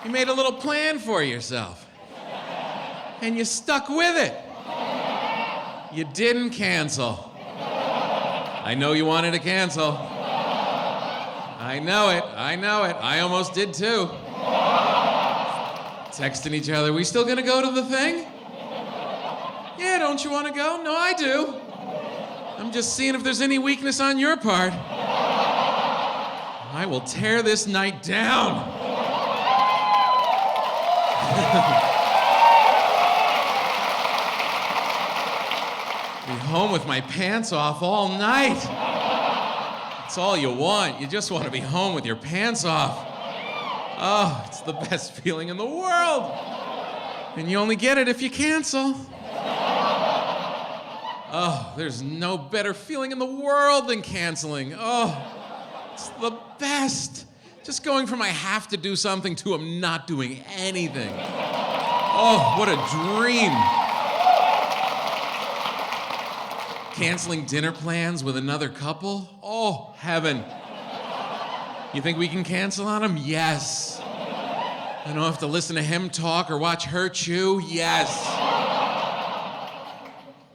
You made a little plan for yourself. And you stuck with it. You didn't cancel. I know you wanted to cancel. I know it. I almost did too. Texting each other, we still gonna go to the thing? Yeah, don't you wanna go? No, I do. I'm just seeing if there's any weakness on your part. I will tear this night down. Be home with my pants off all night. It's all you want. You just want to be home with your pants off. Oh, it's the best feeling in the world. And you only get it if you cancel. Oh, there's no better feeling in the world than canceling. Oh, it's the best. Just going from I have to do something to I'm not doing anything. Oh, what a dream. Canceling dinner plans with another couple? Oh, heaven. You think we can cancel on them? Yes. I don't have to listen to him talk or watch her chew? Yes.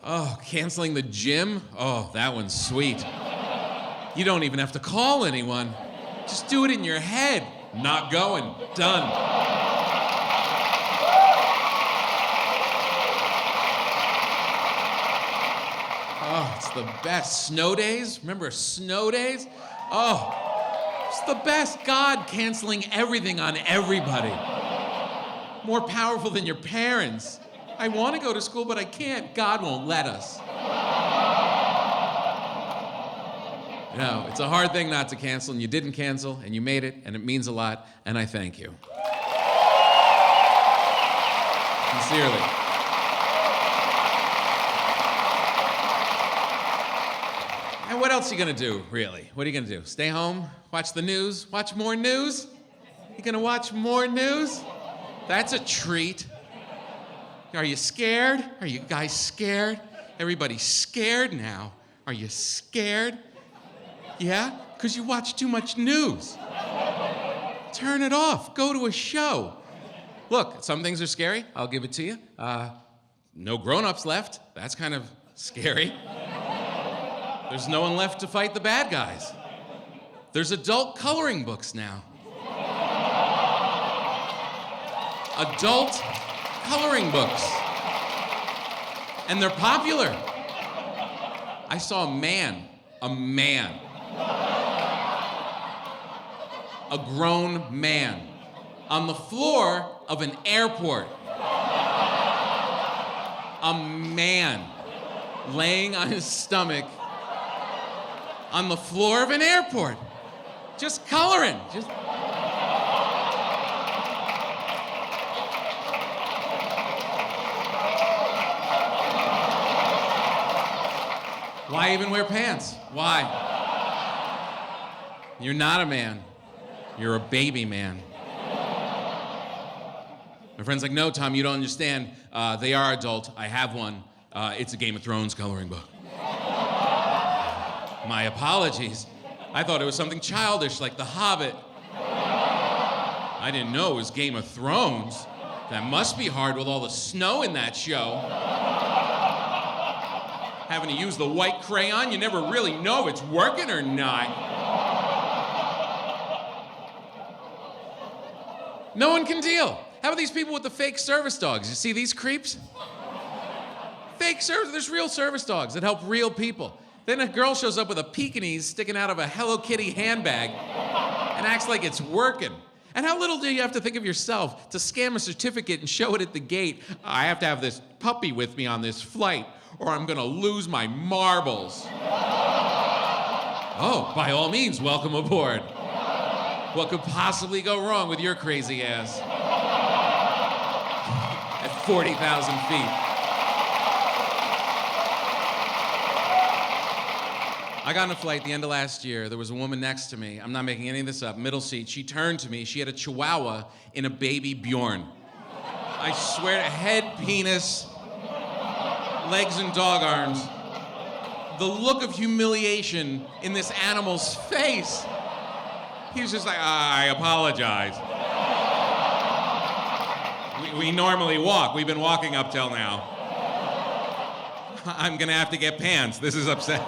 Oh, canceling the gym? Oh, that one's sweet. You don't even have to call anyone. Just do it in your head. Not going. Done. Oh, it's the best. Snow days? Remember snow days? Oh, it's the best. God canceling everything on everybody. More powerful than your parents. I want to go to school, but I can't. God won't let us. No, it's a hard thing not to cancel, and you didn't cancel, and you made it, and it means a lot, and I thank you. Sincerely. And what else are you gonna do, really? What are you gonna do? Stay home? Watch the news? Watch more news? You gonna watch more news? That's a treat. Are you scared? Are you guys scared? Everybody's scared now. Are you scared? Yeah? Because you watch too much news. Turn it off. Go to a show. Look, some things are scary. I'll give it to you. No grown-ups left. That's kind of scary. There's no one left to fight the bad guys. There's adult coloring books now. Adult coloring books. And they're popular. I saw a man, a grown man, on the floor of an airport. A man laying on his stomach on the floor of an airport, just coloring. Why even wear pants? Why? You're not a man. You're a baby man. My friend's like, no, Tom, you don't understand. They are adult. I have one. It's a Game of Thrones coloring book. My apologies. I thought it was something childish like The Hobbit. I didn't know it was Game of Thrones. That must be hard with all the snow in that show. Having to use the white crayon, you never really know if it's working or not. No one can deal. How about these people with the fake service dogs? You see these creeps? Fake service, there's real service dogs that help real people. Then a girl shows up with a Pekingese sticking out of a Hello Kitty handbag and acts like it's working. And how little do you have to think of yourself to scam a certificate and show it at the gate? I have to have this puppy with me on this flight or I'm gonna lose my marbles. Oh, by all means, welcome aboard. What could possibly go wrong with your crazy ass? At 40,000 feet. I got on a flight the end of last year. There was a woman next to me. I'm not making any of this up. Middle seat. She turned to me. She had a chihuahua in a baby Bjorn. I swear to head, penis, legs, and dog arms. The look of humiliation in this animal's face. He was just like, I apologize. We normally walk. We've been walking up till now. I'm gonna have to get pants. This is upsetting.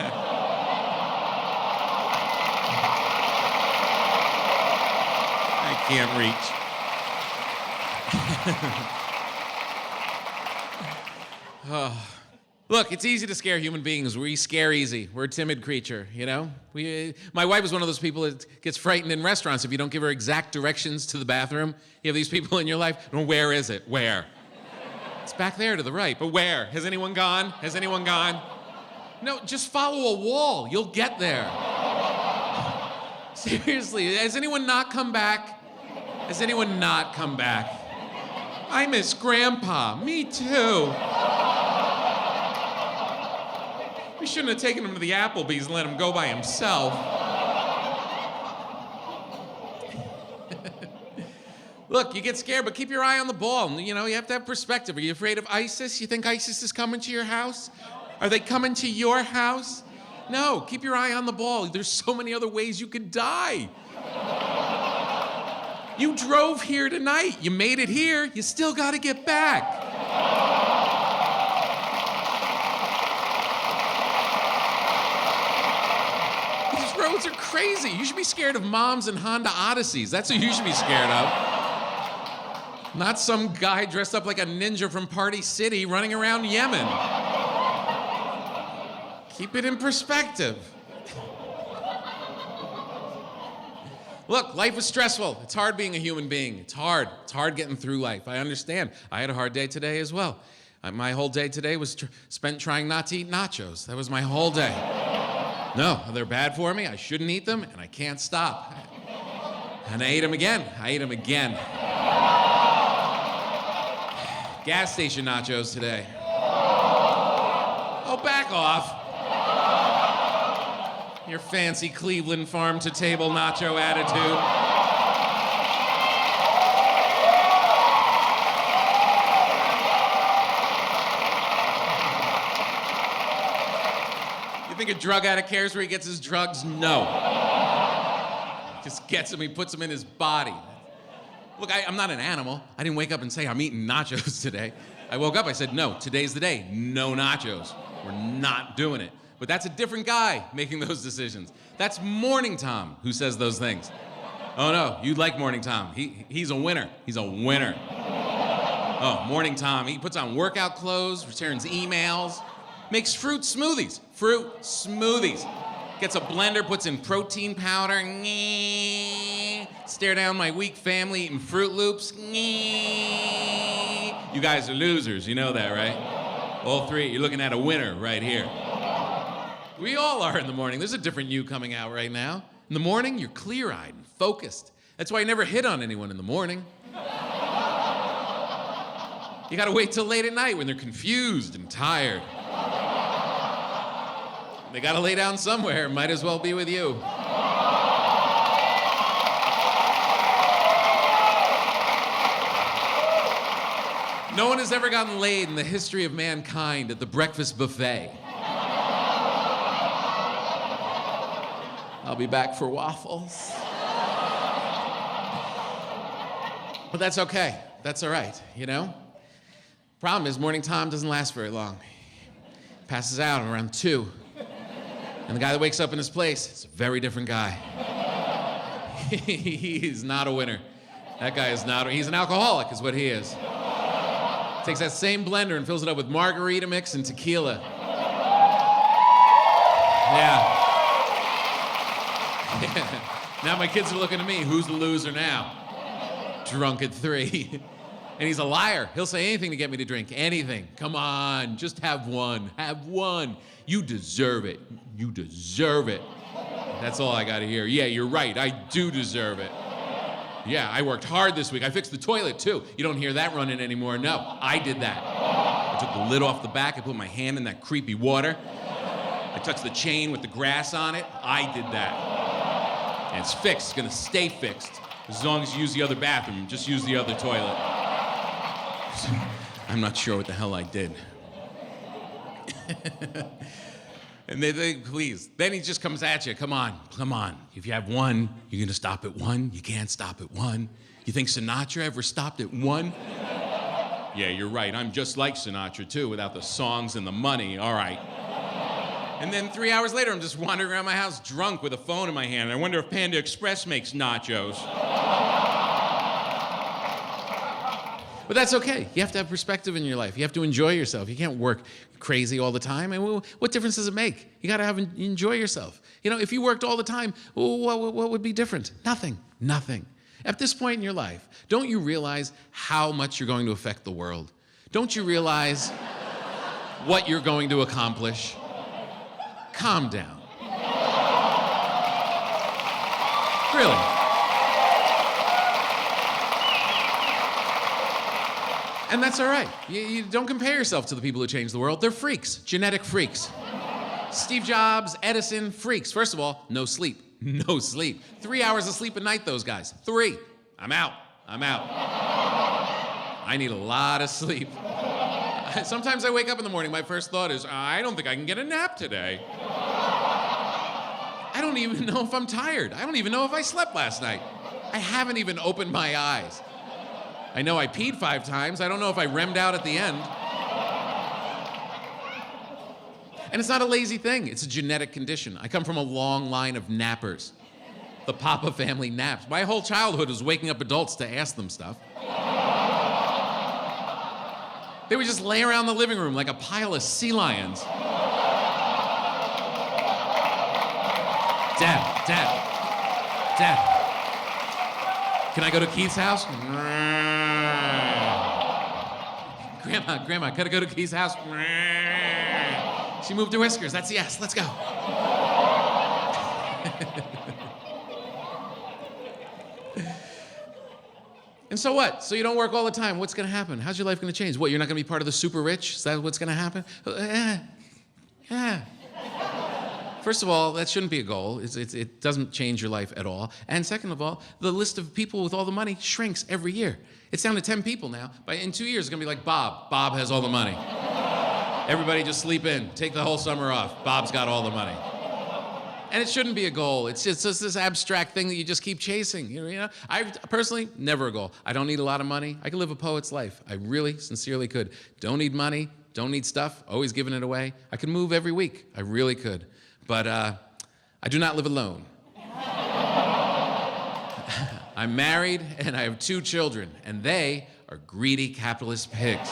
I can't reach. Oh. Look, it's easy to scare human beings. We scare easy. We're a timid creature, you know? My wife is one of those people that gets frightened in restaurants if you don't give her exact directions to the bathroom. You have these people in your life. No, where is it? Where? It's back there to the right. But where? Has anyone gone? Has anyone gone? No, just follow a wall. You'll get there. Seriously, has anyone not come back? Has anyone not come back? I miss Grandpa. Me too. We shouldn't have taken him to the Applebee's and let him go by himself. Look, you get scared, but keep your eye on the ball. You know, you have to have perspective. Are you afraid of ISIS? You think ISIS is coming to your house? Are they coming to your house? No, keep your eye on the ball. There's so many other ways you could die. You drove here tonight. You made it here. You still got to get back. Roads are crazy. You should be scared of moms and Honda Odysseys. That's what you should be scared of. Not some guy dressed up like a ninja from Party City running around Yemen. Keep it in perspective. Look, life is stressful. It's hard being a human being. It's hard. It's hard getting through life. I understand. I had a hard day today as well. My whole day today was spent trying not to eat nachos. That was my whole day. No, they're bad for me. I shouldn't eat them, and I can't stop. And I ate them again. Gas station nachos today. Oh, back off. Your fancy Cleveland farm-to-table nacho attitude. Think a drug addict cares where he gets his drugs? No. Just gets them, he puts them in his body. Look, I'm not an animal. I didn't wake up and say, I'm eating nachos today. I woke up, I said, no, today's the day. No nachos. We're not doing it. But that's a different guy making those decisions. That's Morning Tom who says those things. Oh no, you like Morning Tom. He's a winner. He's a winner. Oh, Morning Tom, he puts on workout clothes, returns emails, makes fruit smoothies. Gets a blender, puts in protein powder. Stare down my weak family eating Fruit Loops. You guys are losers, you know that, right? All three, you're looking at a winner right here. We all are in the morning. There's a different you coming out right now. In the morning, you're clear-eyed and focused. That's why I never hit on anyone in the morning. You gotta wait till late at night when they're confused and tired. They gotta lay down somewhere. Might as well be with you. No one has ever gotten laid in the history of mankind at the breakfast buffet. I'll be back for waffles. But that's okay. That's all right, you know? Problem is, Morning Tom doesn't last very long. Passes out around 2. And the guy that wakes up in his place is a very different guy. He's not a winner. That guy is not, he's an alcoholic is what he is. Takes that same blender and fills it up with margarita mix and tequila. Yeah. Now my kids are looking at me, who's the loser now? Drunk at 3. And he's a liar. He'll say anything to get me to drink, anything. Come on, just have one. Have one. You deserve it. You deserve it. That's all I gotta hear. Yeah, you're right. I do deserve it. Yeah, I worked hard this week. I fixed the toilet too. You don't hear that running anymore. No, I did that. I took the lid off the back. I put my hand in that creepy water. I touched the chain with the grass on it. I did that. And it's fixed. It's gonna stay fixed. As long as you use the other bathroom, just use the other toilet. I'm not sure what the hell I did. And they please. Then he just comes at you. Come on. If you have one, you're gonna stop at one. You can't stop at one. You think Sinatra ever stopped at one? Yeah, you're right. I'm just like Sinatra, too, without the songs and the money. All right. And then 3 hours later, I'm just wandering around my house drunk with a phone in my hand. I wonder if Panda Express makes nachos. But that's okay. You have to have perspective in your life. You have to enjoy yourself. You can't work crazy all the time. And what difference does it make? You got to enjoy yourself. You know, if you worked all the time, what would be different? Nothing. Nothing. At this point in your life, don't you realize how much you're going to affect the world? Don't you realize what you're going to accomplish? Calm down. Really. And that's all right. You don't compare yourself to the people who changed the world. They're freaks, genetic freaks. Steve Jobs, Edison, freaks. First of all, no sleep. No sleep. 3 hours of sleep a night, those guys. 3. I'm out. I need a lot of sleep. Sometimes I wake up in the morning, my first thought is, I don't think I can get a nap today. I don't even know if I'm tired. I don't even know if I slept last night. I haven't even opened my eyes. I know I peed 5 times. I don't know if I remmed out at the end. And it's not a lazy thing. It's a genetic condition. I come from a long line of nappers. The Papa family naps. My whole childhood was waking up adults to ask them stuff. They would just lay around the living room like a pile of sea lions. Dad. Can I go to Keith's house? Grandma, gotta go to Keith's house. She moved her whiskers. That's yes. Let's go. And so what? So you don't work all the time. What's going to happen? How's your life going to change? What, you're not going to be part of the super rich? Is that what's going to happen? First of all, that shouldn't be a goal. It doesn't change your life at all. And second of all, the list of people with all the money shrinks every year. It's down to 10 people now. In 2 years, it's going to be like Bob. Bob has all the money. Everybody just sleep in. Take the whole summer off. Bob's got all the money. And it shouldn't be a goal. It's just this abstract thing that you just keep chasing. You know, I personally, never a goal. I don't need a lot of money. I could live a poet's life. I really, sincerely could. Don't need money. Don't need stuff. Always giving it away. I could move every week. I really could. But I do not live alone. I'm married and I have 2 children, and they are greedy capitalist pigs.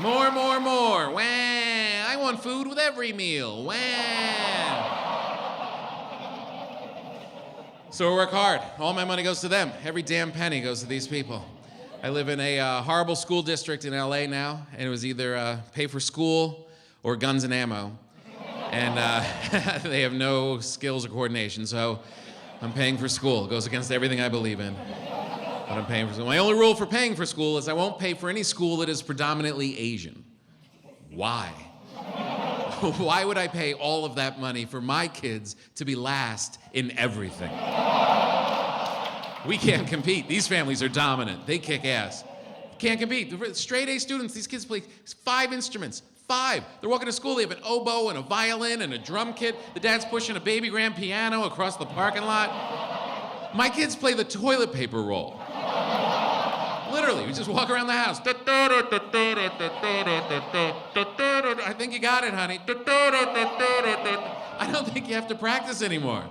More. Wah! I want food with every meal. Wah! So I work hard. All my money goes to them. Every damn penny goes to these people. I live in a horrible school district in LA now, and it was either pay for school or guns and ammo. And they have no skills or coordination, so I'm paying for school. It goes against everything I believe in. But I'm paying for school. My only rule for paying for school is I won't pay for any school that is predominantly Asian. Why? Why would I pay all of that money for my kids to be last in everything? We can't compete. These families are dominant. They kick ass. Can't compete. Straight A students, these kids play 5 instruments. 5. They're walking to school, they have an oboe and a violin and a drum kit. The dad's pushing a baby grand piano across the parking lot. My kids play the toilet paper roll. Literally, we just walk around the house. I think you got it, honey. I don't think you have to practice anymore.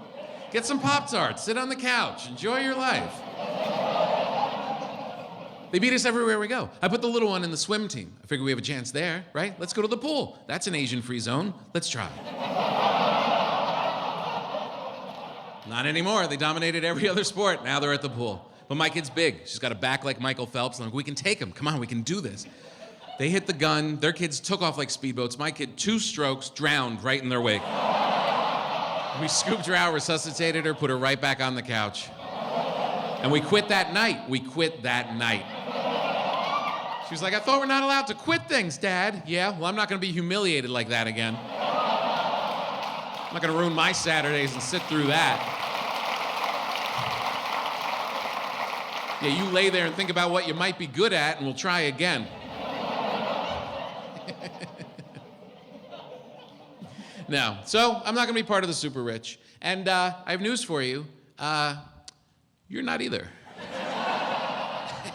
Get some Pop-Tarts, sit on the couch, enjoy your life. They beat us everywhere we go. I put the little one in the swim team. I figure we have a chance there, right? Let's go to the pool. That's an Asian-free zone. Let's try. Not anymore. They dominated every other sport. Now they're at the pool. But my kid's big. She's got a back like Michael Phelps. I'm like, we can take him. Come on, we can do this. They hit the gun. Their kids took off like speedboats. My kid, 2 strokes, drowned right in their wake. We scooped her out, resuscitated her, put her right back on the couch. And we quit that night. She was like, I thought we're not allowed to quit things, Dad. Yeah, well, I'm not going to be humiliated like that again. I'm not going to ruin my Saturdays and sit through that. Yeah, you lay there and think about what you might be good at, and we'll try again. No. So I'm not going to be part of the super rich. And I have news for you. You're not either.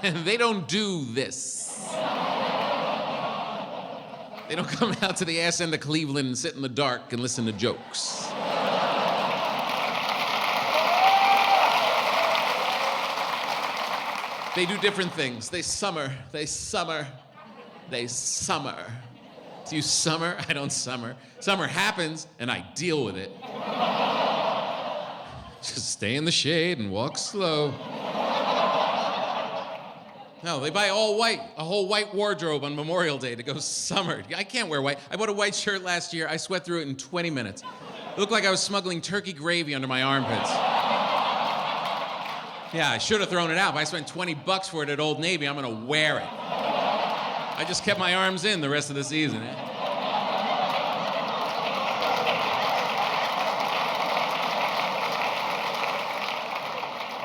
They don't do this. They don't come out to the ass end of Cleveland and sit in the dark and listen to jokes. They do different things. They summer. Do you summer? I don't summer. Summer happens, and I deal with it. Just stay in the shade and walk slow. No, they buy all white, a whole white wardrobe on Memorial Day to go summer. I can't wear white. I bought a white shirt last year. I sweat through it in 20 minutes. It looked like I was smuggling turkey gravy under my armpits. Yeah, I should have thrown it out, but I spent $20 for it at Old Navy. I'm gonna wear it. I just kept my arms in the rest of the season.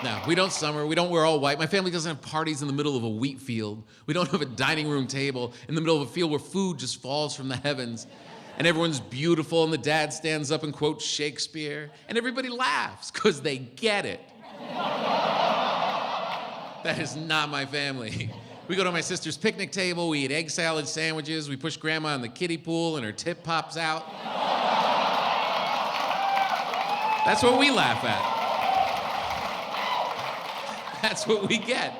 No, we don't summer. We don't wear all white. My family doesn't have parties in the middle of a wheat field. We don't have a dining room table in the middle of a field where food just falls from the heavens. And everyone's beautiful, and the dad stands up and quotes Shakespeare. And everybody laughs, because they get it. That is not my family. We go to my sister's picnic table, we eat egg salad sandwiches, we push grandma in the kiddie pool and her tip pops out. That's what we laugh at. That's what we get.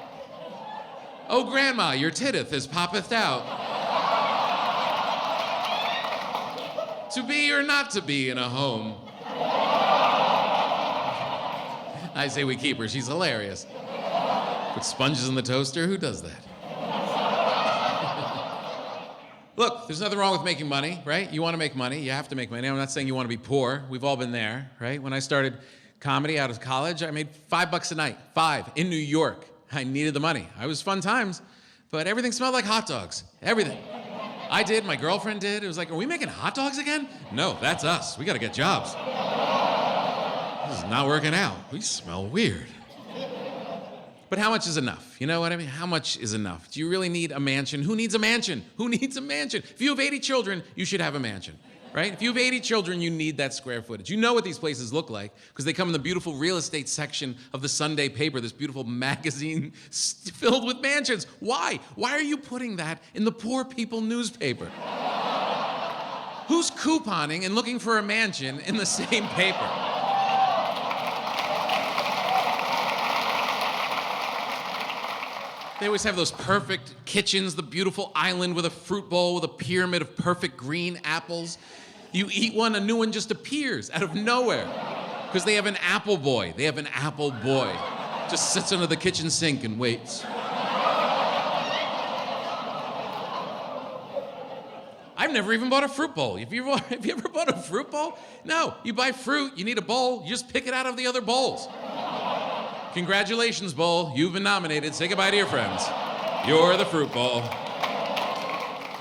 Oh, grandma, your titteth is poppeth out. To be or not to be in a home. I say we keep her, she's hilarious. Put sponges in the toaster, who does that? Look, there's nothing wrong with making money, right? You want to make money, you have to make money. I'm not saying you want to be poor. We've all been there, right? When I started comedy out of college, I made $5 a night, in New York. I needed the money. It was fun times, but everything smelled like hot dogs, everything. I did, my girlfriend did. It was like, are we making hot dogs again? No, that's us. We got to get jobs. This is not working out. We smell weird. But how much is enough? You know what I mean? How much is enough? Do you really need a mansion? Who needs a mansion? Who needs a mansion? If you have 80 children, you should have a mansion, right? If you have 80 children, you need that square footage. You know what these places look like because they come in the beautiful real estate section of the Sunday paper, this beautiful magazine filled with mansions. Why? Why are you putting that in the poor people newspaper? Who's couponing and looking for a mansion in the same paper? They always have those perfect kitchens, the beautiful island with a fruit bowl with a pyramid of perfect green apples. You eat one, a new one just appears out of nowhere because they have an apple boy. They have an apple boy. Just sits under the kitchen sink and waits. I've never even bought a fruit bowl. Have you ever bought a fruit bowl? No, you buy fruit, you need a bowl, you just pick it out of the other bowls. Congratulations, bowl. You've been nominated. Say goodbye to your friends. You're the fruit bowl.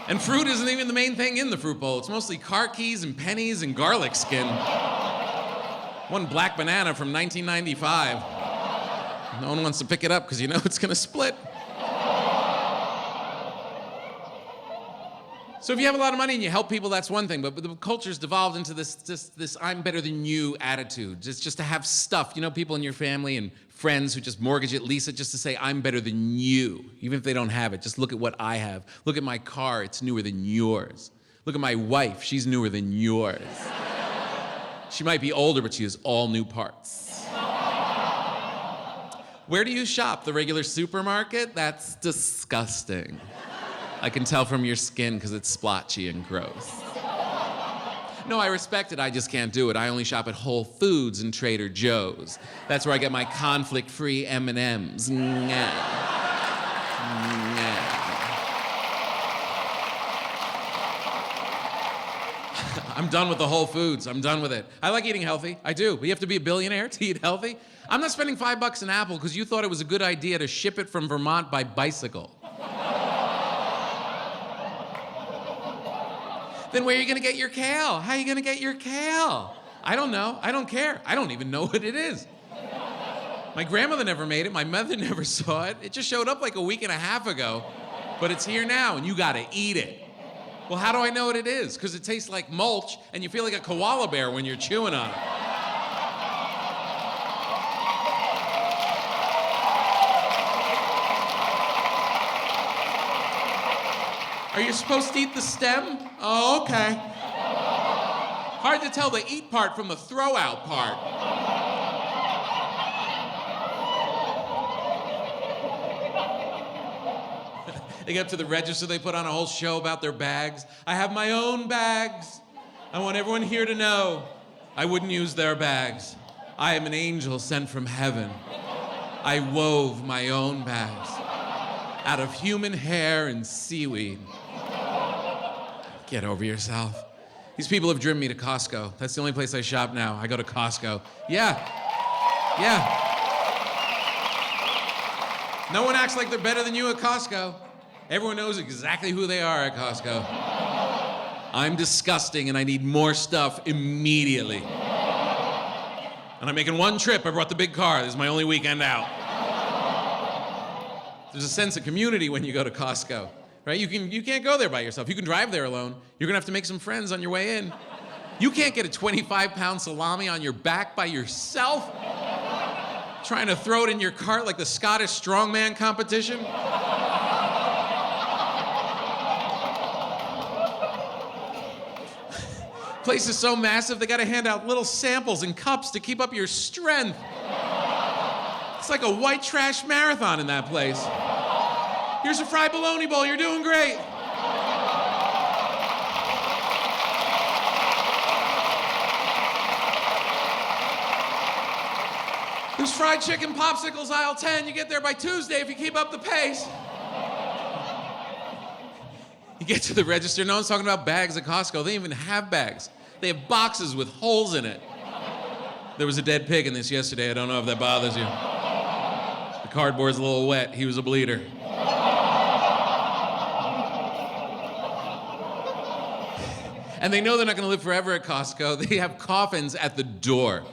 And fruit isn't even the main thing in the fruit bowl. It's mostly car keys and pennies and garlic skin. One black banana from 1995. No one wants to pick it up because you know it's going to split. So if you have a lot of money and you help people, that's one thing. But the culture's devolved into this I'm better than you attitude. Just to have stuff. You know, people in your family and friends who just mortgage it, lease it, just to say, I'm better than you. Even if they don't have it, just look at what I have. Look at my car, it's newer than yours. Look at my wife, she's newer than yours. She might be older, but she has all new parts. Where do you shop? The regular supermarket? That's disgusting. I can tell from your skin because it's splotchy and gross. No, I respect it, I just can't do it. I only shop at Whole Foods and Trader Joe's. That's where I get my conflict-free M&Ms. I'm done with the Whole Foods. I'm done with it. I like eating healthy. I do. But you have to be a billionaire to eat healthy. I'm not spending $5 an apple because you thought it was a good idea to ship it from Vermont by bicycle. Then where are you going to get your kale? How are you going to get your kale? I don't know. I don't care. I don't even know what it is. My grandmother never made it. My mother never saw it. It just showed up like a week and a half ago. But it's here now, and you got to eat it. Well, how do I know what it is? Because it tastes like mulch, and you feel like a koala bear when you're chewing on it. Are you supposed to eat the stem? Oh, okay. Hard to tell the eat part from the throw out part. They get up to the register, they put on a whole show about their bags. I have my own bags. I want everyone here to know I wouldn't use their bags. I am an angel sent from heaven. I wove my own bags out of human hair and seaweed. Get over yourself. These people have driven me to Costco. That's the only place I shop now. I go to Costco. Yeah. No one acts like they're better than you at Costco. Everyone knows exactly who they are at Costco. I'm disgusting and I need more stuff immediately. And I'm making one trip. I brought the big car. This is my only weekend out. There's a sense of community when you go to Costco. Right? You can't go there by yourself. You can drive there alone. You're gonna have to make some friends on your way in. You can't get a 25-pound salami on your back by yourself, trying to throw it in your cart like the Scottish strongman competition. Place is so massive, they gotta hand out little samples and cups to keep up your strength. It's like a white trash marathon in that place. Here's a fried bologna bowl, you're doing great. There's fried chicken popsicles, aisle 10. You get there by Tuesday if you keep up the pace. You get to the register, no one's talking about bags at Costco. They don't even have bags. They have boxes with holes in it. There was a dead pig in this yesterday. I don't know if that bothers you. The cardboard's a little wet. He was a bleeder. And they know they're not gonna live forever at Costco. They have coffins at the door.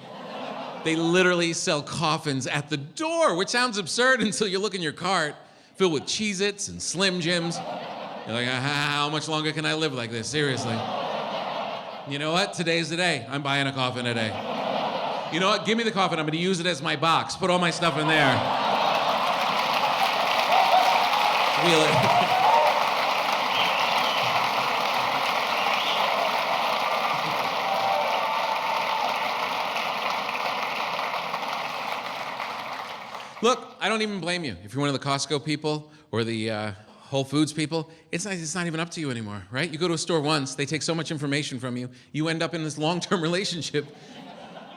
They literally sell coffins at the door, which sounds absurd until you look in your cart, filled with Cheez-Its and Slim Jims. You're like, how much longer can I live like this? Seriously. You know what? Today's the day. I'm buying a coffin today. You know what? Give me the coffin. I'm gonna use it as my box. Put all my stuff in there. Wheel it. Look, I don't even blame you. If you're one of the Costco people or the Whole Foods people, it's not even up to you anymore, right? You go to a store once, they take so much information from you, you end up in this long-term relationship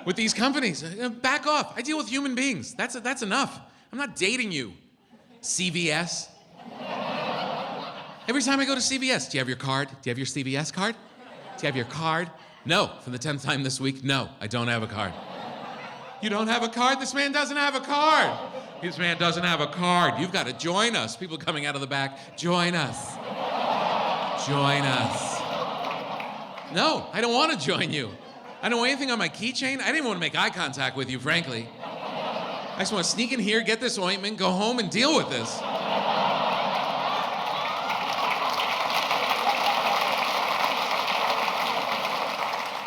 with these companies. Back off. I deal with human beings. That's enough. I'm not dating you. CVS. Every time I go to CVS, do you have your card? Do you have your CVS card? Do you have your card? No. For the 10th time this week, no, I don't have a card. You don't have a card? This man doesn't have a card. This man doesn't have a card. You've got to join us. People coming out of the back, join us. Join us. No, I don't want to join you. I don't want anything on my keychain. I didn't want to make eye contact with you, frankly. I just want to sneak in here, get this ointment, go home and deal with this.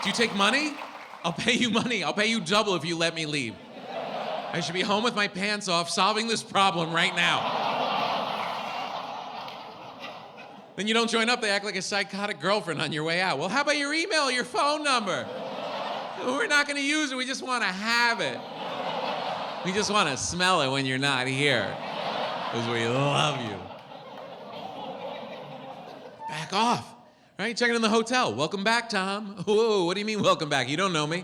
Do you take money? I'll pay you money. I'll pay you double if you let me leave. I should be home with my pants off, solving this problem right now. Then you don't join up, they act like a psychotic girlfriend on your way out. Well, how about your email, your phone number? We're not gonna use it, we just wanna have it. We just wanna smell it when you're not here, because we love you. Back off. Right? Checking in the hotel. Welcome back, Tom. Whoa, what do you mean welcome back? You don't know me.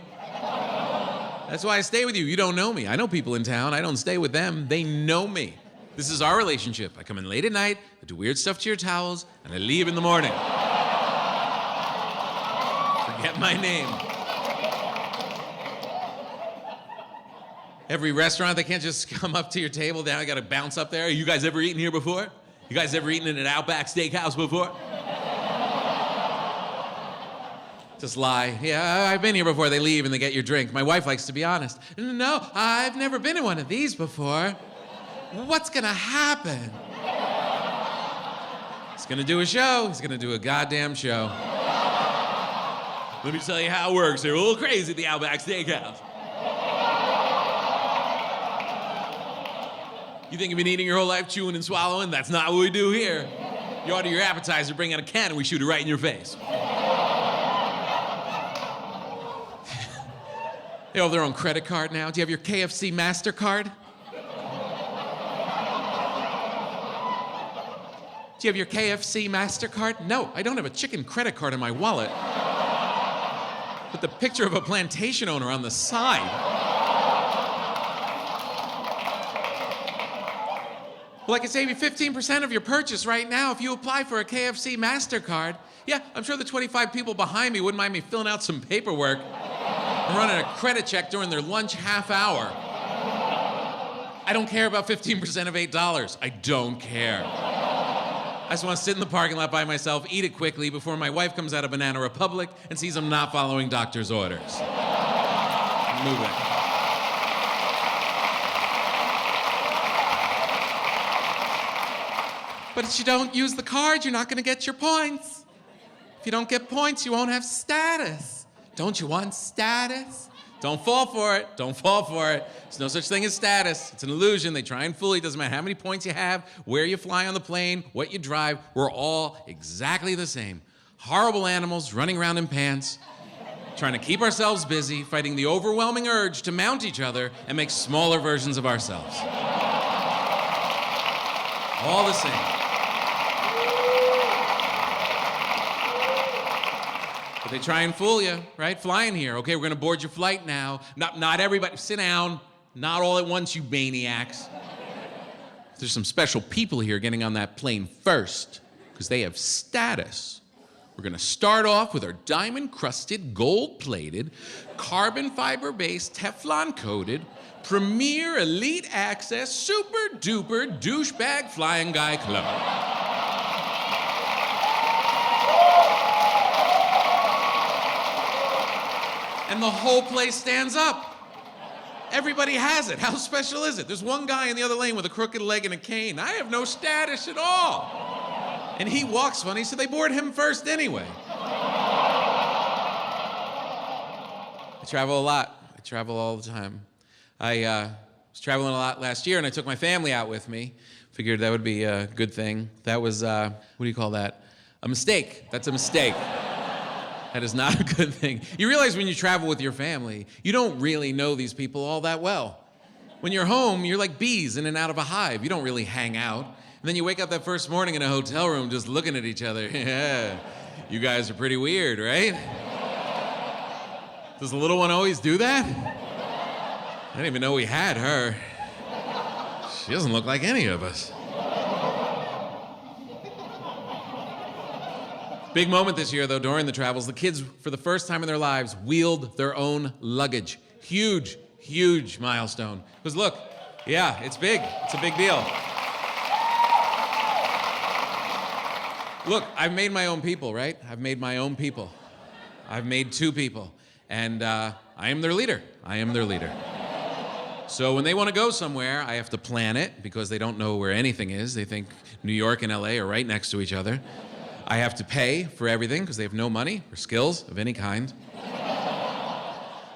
That's why I stay with you. You don't know me. I know people in town. I don't stay with them. They know me. This is our relationship. I come in late at night, I do weird stuff to your towels, and I leave in the morning. Forget my name. Every restaurant, they can't just come up to your table. Now I gotta bounce up there. You guys ever eaten here before? You guys ever eaten in an Outback Steakhouse before? Just lie. Yeah, I've been here before. They leave and they get your drink. My wife likes to be honest. No, I've never been in one of these before. What's gonna happen? He's gonna do a show. He's gonna do a goddamn show. Let me tell you how it works. They're a little crazy at the Outback Steakhouse. You think you've been eating your whole life, chewing and swallowing? That's not what we do here. You order your appetizer, bring out a can, and we shoot it right in your face. They all have their own credit card now. Do you have your KFC MasterCard? Do you have your KFC MasterCard? No, I don't have a chicken credit card in my wallet. With the picture of a plantation owner on the side. Well, I can save you 15% of your purchase right now if you apply for a KFC MasterCard. Yeah, I'm sure the 25 people behind me wouldn't mind me filling out some paperwork and running a credit check during their lunch half hour. I don't care about 15% of $8. I don't care. I just want to sit in the parking lot by myself, eat it quickly before my wife comes out of Banana Republic and sees I'm not following doctor's orders. Move it. But if you don't use the card, you're not going to get your points. If you don't get points, you won't have status. Don't you want status? Don't fall for it. Don't fall for it. There's no such thing as status. It's an illusion. They try and fool you. It doesn't matter how many points you have, where you fly on the plane, what you drive. We're all exactly the same. Horrible animals running around in pants, trying to keep ourselves busy, fighting the overwhelming urge to mount each other and make smaller versions of ourselves. All the same. But they try and fool you, right? Flying here. Okay, we're gonna board your flight now. Not everybody, sit down. Not all at once, you maniacs. There's some special people here getting on that plane first, because they have status. We're gonna start off with our diamond-crusted, gold-plated, carbon fiber-based, Teflon-coated, premier elite access, super-duper douchebag flying guy club. And the whole place stands up. Everybody has it. How special is it? There's one guy in the other lane with a crooked leg and a cane. I have no status at all. And he walks funny, so they board him first anyway. I travel a lot. I travel all the time. I was traveling a lot last year, and I took my family out with me. Figured that would be a good thing. That was, what do you call that? A mistake. That's a mistake. That is not a good thing. You realize when you travel with your family, you don't really know these people all that well. When you're home, you're like bees in and out of a hive. You don't really hang out. And then you wake up that first morning in a hotel room just looking at each other. Yeah, you guys are pretty weird, right? Does the little one always do that? I didn't even know we had her. She doesn't look like any of us. Big moment this year, though, during the travels. The kids, for the first time in their lives, wheeled their own luggage. Huge, huge milestone. Because look, yeah, it's big. It's a big deal. Look, I've made my own people, right? I've made my own people. I've made two people. And I am their leader. I am their leader. So when they want to go somewhere, I have to plan it because they don't know where anything is. They think New York and LA are right next to each other. I have to pay for everything because they have no money or skills of any kind.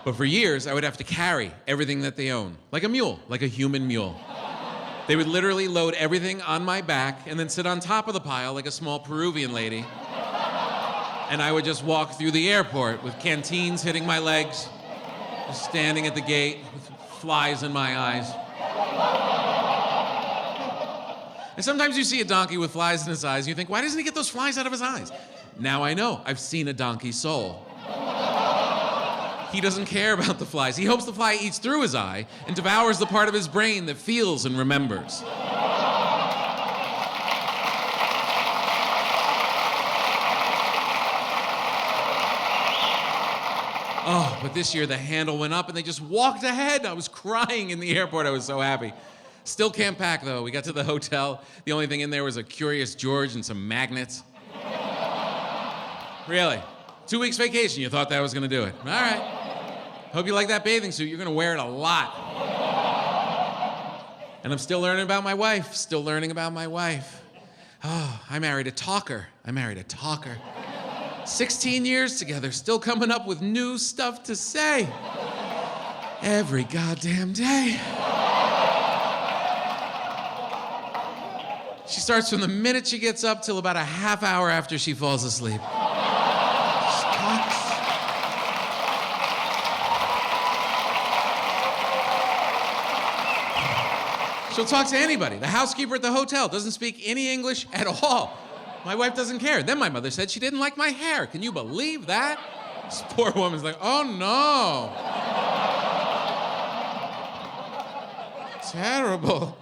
But for years, I would have to carry everything that they own, like a mule, like a human mule. They would literally load everything on my back and then sit on top of the pile like a small Peruvian lady. And I would just walk through the airport with canteens hitting my legs, just standing at the gate with flies in my eyes. And sometimes you see a donkey with flies in his eyes, and you think, why doesn't he get those flies out of his eyes? Now I know. I've seen a donkey's soul. He doesn't care about the flies. He hopes the fly eats through his eye and devours the part of his brain that feels and remembers. Oh, but this year the handle went up and they just walked ahead. I was crying in the airport. I was so happy. Still can't pack, though. We got to the hotel. The only thing in there was a Curious George and some magnets. Really? 2 weeks vacation, you thought that was going to do it. All right. Hope you like that bathing suit. You're going to wear it a lot. And I'm still learning about my wife. Still learning about my wife. Oh, I married a talker. 16 years together, still coming up with new stuff to say. Every goddamn day. She starts from the minute she gets up till about a half hour after she falls asleep. Just talks. She'll talk to anybody. The housekeeper at the hotel doesn't speak any English at all. My wife doesn't care. Then my mother said she didn't like my hair. Can you believe that? This poor woman's like, oh no. Terrible.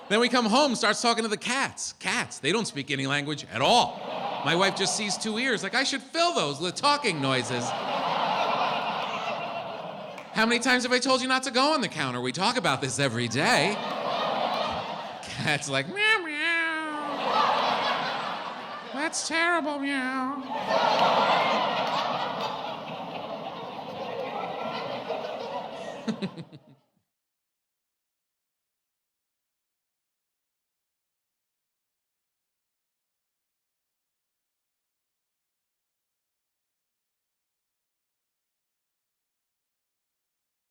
Then we come home, starts talking to the cats. Cats, they don't speak any language at all. My wife just sees 2 ears, like I should fill those with talking noises. How many times have I told you not to go on the counter? We talk about this every day. Cat's like, meow, meow. That's terrible, meow.